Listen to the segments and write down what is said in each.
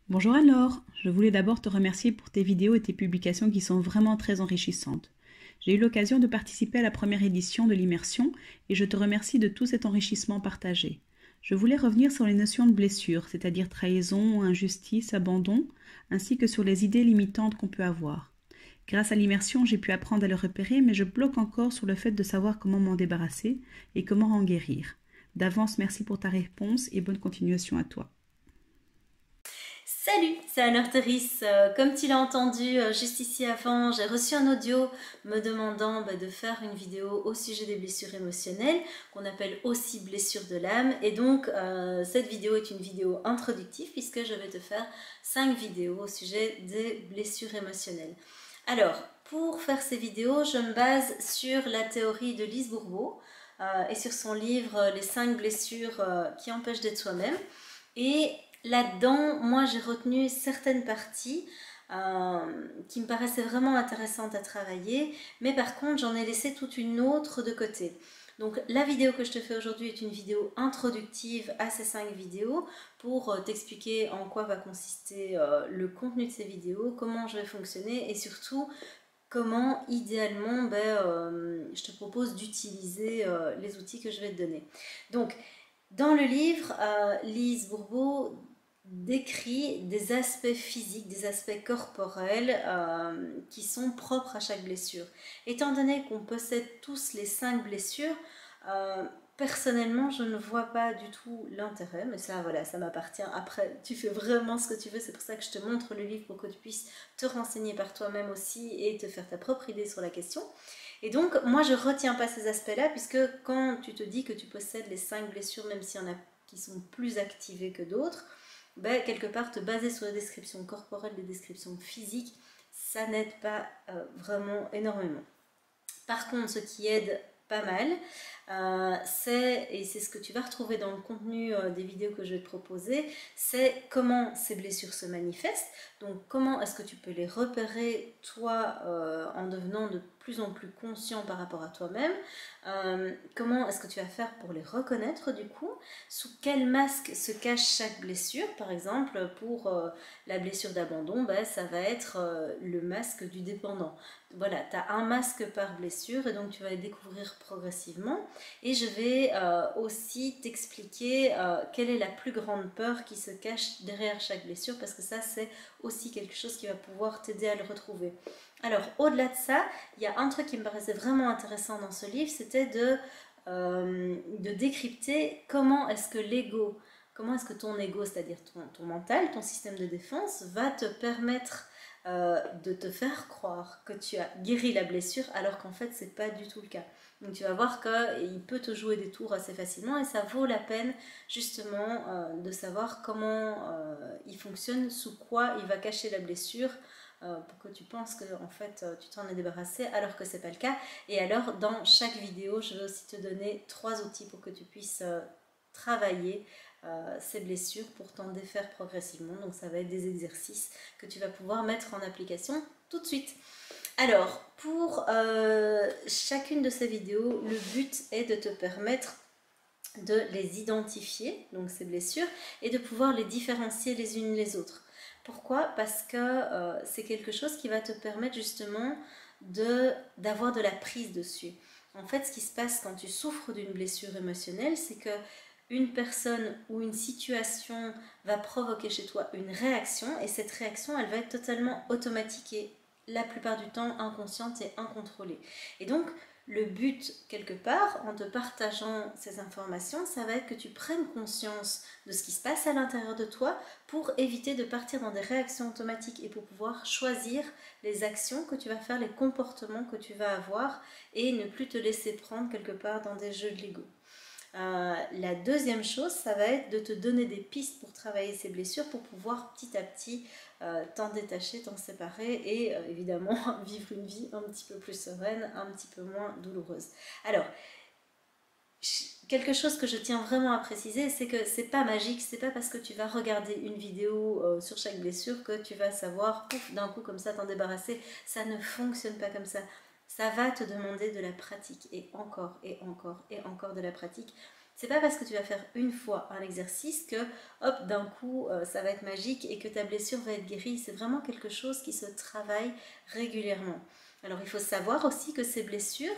Bonjour alors, je voulais d'abord te remercier pour tes vidéos et tes publications qui sont vraiment très enrichissantes. J'ai eu l'occasion de participer à la première édition de l'immersion et je te remercie de tout cet enrichissement partagé. Je voulais revenir sur les notions de blessure, c'est-à-dire trahison, injustice, abandon, ainsi que sur les idées limitantes qu'on peut avoir. Grâce à l'immersion, j'ai pu apprendre à le repérer, mais je bloque encore sur le fait de savoir comment m'en débarrasser et comment en guérir. D'avance, merci pour ta réponse et bonne continuation à toi. Salut, c'est Anne Torres. Comme tu l'as entendu juste ici avant, j'ai reçu un audio me demandant de faire une vidéo au sujet des blessures émotionnelles, qu'on appelle aussi blessures de l'âme. Et donc, cette vidéo est une vidéo introductive puisque je vais te faire 5 vidéos au sujet des blessures émotionnelles. Alors, pour faire ces vidéos, je me base sur la théorie de Lise Bourbeau et sur son livre Les 5 blessures qui empêchent d'être soi-même. Et là-dedans, moi j'ai retenu certaines parties qui me paraissaient vraiment intéressantes à travailler, mais par contre j'en ai laissé toute une autre de côté. Donc la vidéo que je te fais aujourd'hui est une vidéo introductive à ces 5 vidéos pour t'expliquer en quoi va consister le contenu de ces vidéos, comment je vais fonctionner et surtout comment idéalement je te propose d'utiliser les outils que je vais te donner. Donc dans le livre, Lise Bourbeau décrit des aspects physiques, des aspects corporels qui sont propres à chaque blessure. Étant donné qu'on possède tous les 5 blessures, personnellement, je ne vois pas du tout l'intérêt, mais ça, voilà, ça m'appartient. Après, tu fais vraiment ce que tu veux, c'est pour ça que je te montre le livre pour que tu puisses te renseigner par toi-même aussi et te faire ta propre idée sur la question. Et donc, moi, je ne retiens pas ces aspects-là, puisque quand tu te dis que tu possèdes les 5 blessures, même s'il y en a qui sont plus activées que d'autres, quelque part, te baser sur les descriptions corporelles, les descriptions physiques, ça n'aide pas vraiment énormément. Par contre, ce qui aide pas mal, et c'est ce que tu vas retrouver dans le contenu des vidéos que je vais te proposer, c'est comment ces blessures se manifestent. Donc comment est-ce que tu peux les repérer toi en devenant de plus en plus conscient par rapport à toi-même. Comment est-ce que tu vas faire pour les reconnaître du coup, sous quel masque se cache chaque blessure. Par exemple pour la blessure d'abandon, ça va être le masque du dépendant. Voilà, tu as un masque par blessure et donc tu vas les découvrir progressivement. Et je vais aussi t'expliquer quelle est la plus grande peur qui se cache derrière chaque blessure, parce que ça c'est aussi quelque chose qui va pouvoir t'aider à le retrouver. Alors au-delà de ça, il y a un truc qui me paraissait vraiment intéressant dans ce livre, c'était de décrypter comment est-ce que l'ego, comment est-ce que ton ego, c'est-à-dire ton mental, ton système de défense, va te permettre de te faire croire que tu as guéri la blessure alors qu'en fait c'est pas du tout le cas. Donc tu vas voir qu'il peut te jouer des tours assez facilement et ça vaut la peine justement de savoir comment il fonctionne, sous quoi il va cacher la blessure pour que tu penses que en fait tu t'en es débarrassé alors que c'est pas le cas. Et alors dans chaque vidéo je vais aussi te donner 3 outils pour que tu puisses travailler ces blessures pour t'en défaire progressivement. Donc ça va être des exercices que tu vas pouvoir mettre en application tout de suite. Alors pour chacune de ces vidéos, le but est de te permettre de les identifier, donc ces blessures, et de pouvoir les différencier les unes les autres. Pourquoi? Parce que c'est quelque chose qui va te permettre justement d'avoir de la prise dessus. En fait, ce qui se passe quand tu souffres d'une blessure émotionnelle, c'est que une personne ou une situation va provoquer chez toi une réaction, et cette réaction, elle va être totalement automatique et la plupart du temps inconsciente et incontrôlée. Et donc, le but, quelque part, en te partageant ces informations, ça va être que tu prennes conscience de ce qui se passe à l'intérieur de toi pour éviter de partir dans des réactions automatiques et pour pouvoir choisir les actions que tu vas faire, les comportements que tu vas avoir et ne plus te laisser prendre quelque part dans des jeux de l'ego. La deuxième chose, ça va être de te donner des pistes pour travailler ces blessures, pour pouvoir petit à petit t'en détacher, t'en séparer et évidemment vivre une vie un petit peu plus sereine, un petit peu moins douloureuse. Alors, quelque chose que je tiens vraiment à préciser, c'est que c'est pas magique, c'est pas parce que tu vas regarder une vidéo sur chaque blessure que tu vas savoir, pouf, d'un coup comme ça t'en débarrasser. Ça ne fonctionne pas comme ça. Ça va te demander de la pratique et encore et encore et encore de la pratique C'est pas parce que tu vas faire une fois un exercice que, hop, d'un coup, ça va être magique et que ta blessure va être guérie. C'est vraiment quelque chose qui se travaille régulièrement. Alors, il faut savoir aussi que ces blessures,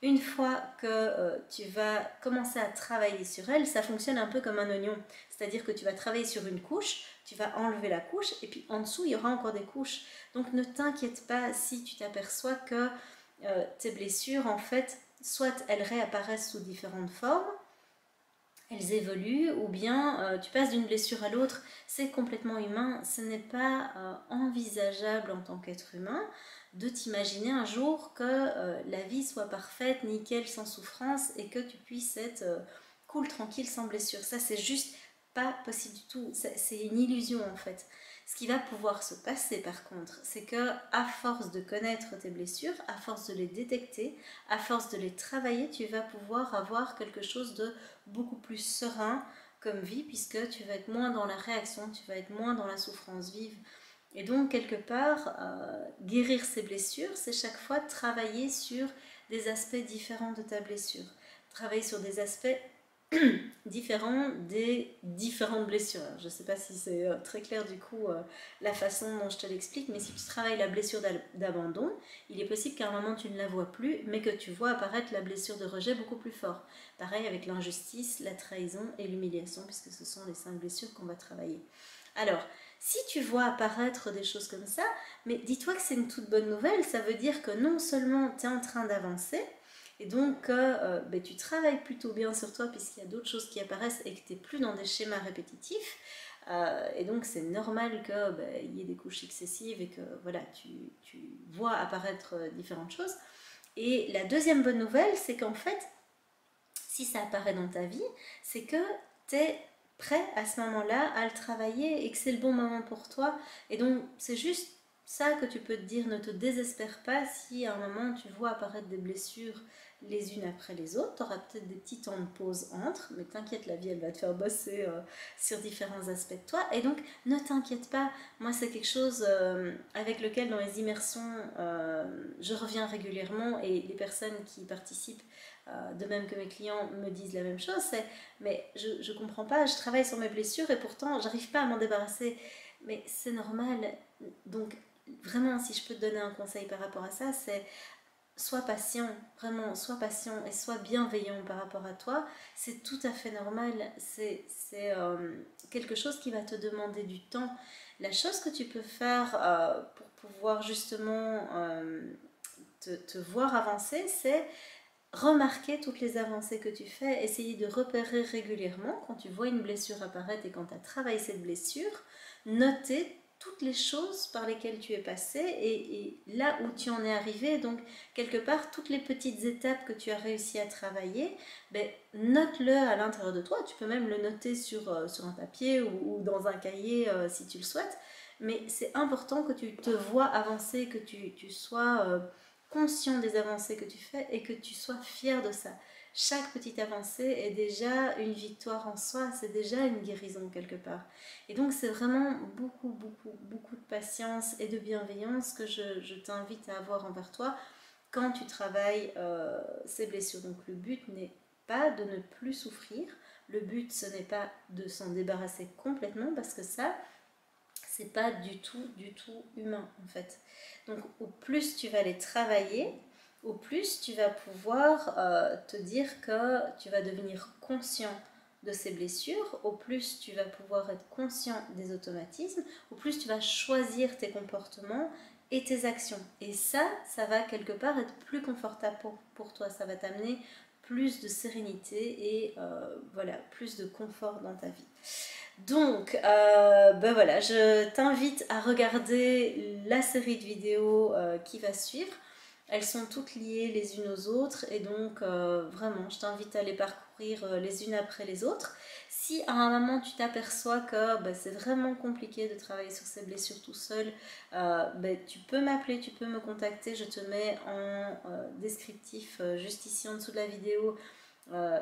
une fois que tu vas commencer à travailler sur elles, ça fonctionne un peu comme un oignon. C'est-à-dire que tu vas travailler sur une couche, tu vas enlever la couche, et puis en dessous, il y aura encore des couches. Donc, ne t'inquiète pas si tu t'aperçois que tes blessures, en fait, soit elles réapparaissent sous différentes formes, elles évoluent, ou bien tu passes d'une blessure à l'autre. C'est complètement humain. Ce n'est pas envisageable en tant qu'être humain de t'imaginer un jour que la vie soit parfaite, nickel, sans souffrance, et que tu puisses être cool, tranquille, sans blessure. Ça, c'est juste pas possible du tout. C'est une illusion, en fait. Ce qui va pouvoir se passer, par contre, c'est que à force de connaître tes blessures, à force de les détecter, à force de les travailler, tu vas pouvoir avoir quelque chose de beaucoup plus serein comme vie, puisque tu vas être moins dans la réaction, tu vas être moins dans la souffrance vive. Et donc, quelque part, guérir ces blessures, c'est chaque fois travailler sur des aspects différents de ta blessure. Travailler sur des aspects différents des différentes blessures. Je ne sais pas si c'est très clair du coup la façon dont je te l'explique, mais si tu travailles la blessure d'abandon, il est possible qu'à un moment tu ne la vois plus, mais que tu vois apparaître la blessure de rejet beaucoup plus fort. Pareil avec l'injustice, la trahison et l'humiliation, puisque ce sont les 5 blessures qu'on va travailler. Alors, si tu vois apparaître des choses comme ça, mais dis-toi que c'est une toute bonne nouvelle, ça veut dire que non seulement tu es en train d'avancer, et donc tu travailles plutôt bien sur toi puisqu'il y a d'autres choses qui apparaissent et que tu n'es plus dans des schémas répétitifs. Et donc c'est normal qu'il y ait des couches excessives et que voilà, tu vois apparaître différentes choses. Et la deuxième bonne nouvelle, c'est qu'en fait, si ça apparaît dans ta vie, c'est que tu es prêt à ce moment-là à le travailler et que c'est le bon moment pour toi. Et donc c'est juste ça que tu peux te dire, ne te désespère pas si à un moment tu vois apparaître des blessures les unes après les autres. Tu auras peut-être des petits temps de pause entre, mais t'inquiète, la vie elle va te faire bosser sur différents aspects de toi. Et donc ne t'inquiète pas, moi c'est quelque chose avec lequel dans les immersions je reviens régulièrement, et les personnes qui participent de même que mes clients me disent la même chose, c'est mais je comprends pas, je travaille sur mes blessures et pourtant j'arrive pas à m'en débarrasser. Mais c'est normal. Donc vraiment, si je peux te donner un conseil par rapport à ça, c'est sois patient, vraiment, sois patient et sois bienveillant par rapport à toi. C'est tout à fait normal, c'est quelque chose qui va te demander du temps. La chose que tu peux faire pour pouvoir justement te voir avancer, c'est remarquer toutes les avancées que tu fais, essayer de repérer régulièrement quand tu vois une blessure apparaître et quand tu as travaillé cette blessure, noter toutes les choses par lesquelles tu es passé et là où tu en es arrivé. Donc quelque part toutes les petites étapes que tu as réussi à travailler, note-le à l'intérieur de toi. Tu peux même le noter sur un papier ou dans un cahier si tu le souhaites, mais c'est important que tu te vois avancer, que tu sois conscient des avancées que tu fais et que tu sois fier de ça. Chaque petite avancée est déjà une victoire en soi, c'est déjà une guérison quelque part. Et donc c'est vraiment beaucoup de patience et de bienveillance que je t'invite à avoir envers toi quand tu travailles ces blessures. Donc le but n'est pas de ne plus souffrir, le but ce n'est pas de s'en débarrasser complètement, parce que ça, c'est pas du tout humain en fait. Donc au plus tu vas les travailler, au plus tu vas pouvoir te dire que tu vas devenir conscient de ces blessures, au plus tu vas pouvoir être conscient des automatismes, au plus tu vas choisir tes comportements et tes actions. Et ça va quelque part être plus confortable pour toi, ça va t'amener plus de sérénité et voilà, plus de confort dans ta vie. Donc, voilà, je t'invite à regarder la série de vidéos qui va suivre. Elles sont toutes liées les unes aux autres et donc vraiment, je t'invite à les parcourir les unes après les autres. Si à un moment tu t'aperçois que c'est vraiment compliqué de travailler sur ces blessures tout seul, tu peux m'appeler, tu peux me contacter. Je te mets en descriptif juste ici en dessous de la vidéo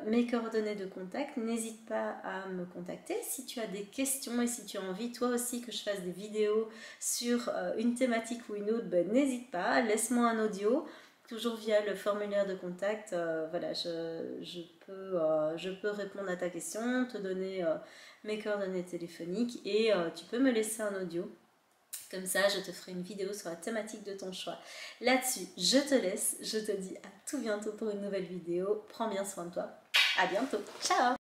mes coordonnées de contact. N'hésite pas à me contacter si tu as des questions et si tu as envie toi aussi que je fasse des vidéos sur une thématique ou une autre, n'hésite pas, laisse-moi un audio toujours via le formulaire de contact, voilà, je peux répondre à ta question, te donner mes coordonnées téléphoniques et tu peux me laisser un audio. Comme ça, je te ferai une vidéo sur la thématique de ton choix. Là-dessus, je te laisse. Je te dis à tout bientôt pour une nouvelle vidéo. Prends bien soin de toi. À bientôt. Ciao!